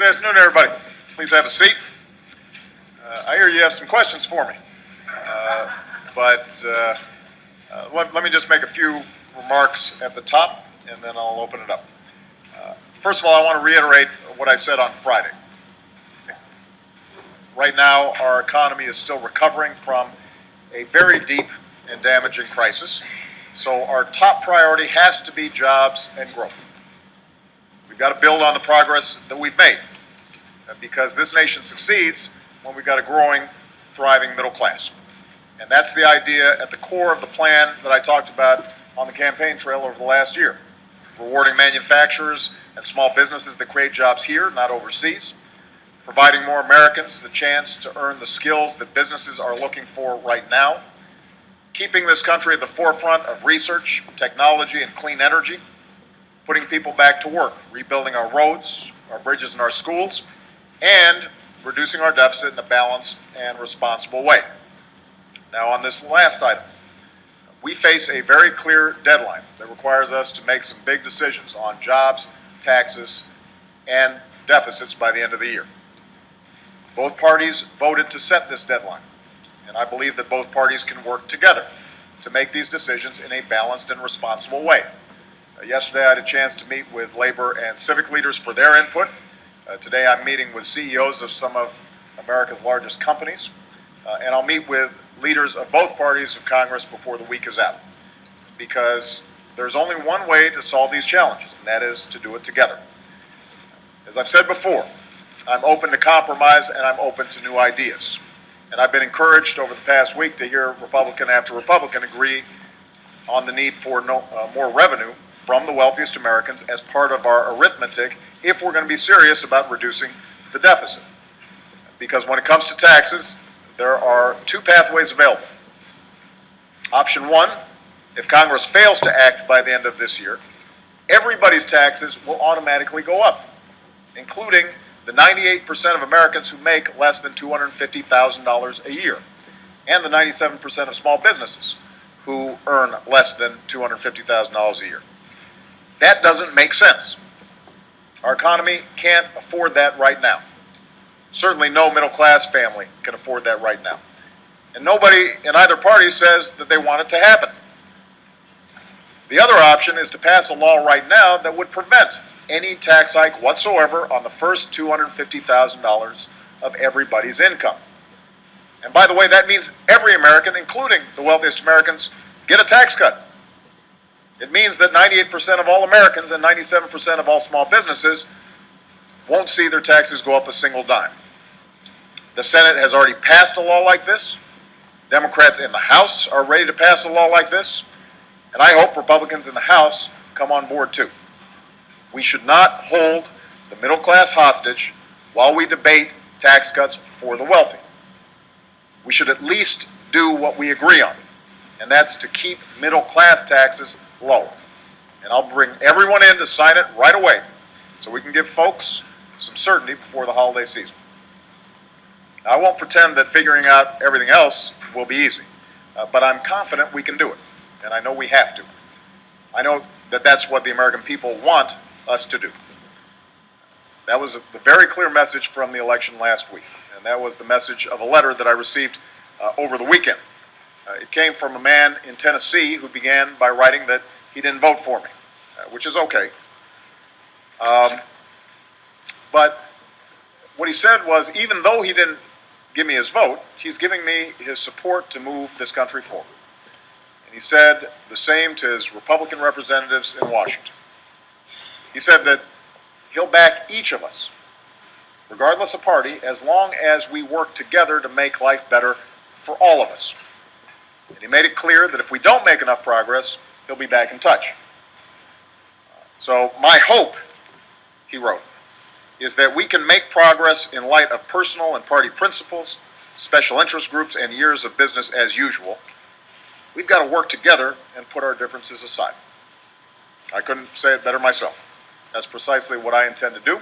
Good afternoon, everybody. Please have a seat. I hear you have some questions for me, but let me just make a few remarks at the top, and then I'll open it up. First of all, I want to reiterate what I said on Friday. Right now, our economy is still recovering from a very deep and damaging crisis, so our top priority has to be jobs and growth. We've got to build on the progress that we've made, because this nation succeeds when we've got a growing, thriving middle class. And that's the idea at the core of the plan that I talked about on the campaign trail over the last year. Rewarding manufacturers and small businesses that create jobs here, not overseas. Providing more Americans the chance to earn the skills that businesses are looking for right now. Keeping this country at the forefront of research, technology, and clean energy. Putting people back to work, rebuilding our roads, our bridges, and our schools, and reducing our deficit in a balanced and responsible way. Now, on this last item, we face a very clear deadline that requires us to make some big decisions on jobs, taxes, and deficits by the end of the year. Both parties voted to set this deadline, and I believe that both parties can work together to make these decisions in a balanced and responsible way. Yesterday, I had a chance to meet with labor and civic leaders for their input. Today, I'm meeting with CEOs of some of America's largest companies, and I'll meet with leaders of both parties of Congress before the week is out, because there's only one way to solve these challenges, and that is to do it together. As I've said before, I'm open to compromise and I'm open to new ideas. And I've been encouraged over the past week to hear Republican after Republican agree on the need for more revenue from the wealthiest Americans as part of our arithmetic if we're going to be serious about reducing the deficit. Because when it comes to taxes, there are two pathways available. Option one, if Congress fails to act by the end of this year, everybody's taxes will automatically go up, including the 98% of Americans who make less than $250,000 a year, and the 97% of small businesses who earn less than $250,000 a year. That doesn't make sense. Our economy can't afford that right now. Certainly no middle-class family can afford that right now. And nobody in either party says that they want it to happen. The other option is to pass a law right now that would prevent any tax hike whatsoever on the first $250,000 of everybody's income. And by the way, that means every American, including the wealthiest Americans, get a tax cut. It means that 98% of all Americans and 97% of all small businesses won't see their taxes go up a single dime. The Senate has already passed a law like this. Democrats in the House are ready to pass a law like this. And I hope Republicans in the House come on board too. We should not hold the middle class hostage while we debate tax cuts for the wealthy. We should at least do what we agree on, and that's to keep middle class taxes low. And I'll bring everyone in to sign it right away so we can give folks some certainty before the holiday season. Now, I won't pretend that figuring out everything else will be easy, but I'm confident we can do it, and I know we have to. I know that that's what the American people want us to do. That was the very clear message from the election last week, and that was the message of a letter that I received over the weekend. It came from a man in Tennessee who began by writing that he didn't vote for me, which is okay. But what he said was, even though he didn't give me his vote, he's giving me his support to move this country forward. And he said the same to his Republican representatives in Washington. He said that he'll back each of us, regardless of party, as long as we work together to make life better for all of us. And he made it clear that if we don't make enough progress, he'll be back in touch. So my hope, he wrote, is that we can make progress in light of personal and party principles, special interest groups, and years of business as usual. We've got to work together and put our differences aside. I couldn't say it better myself. That's precisely what I intend to do.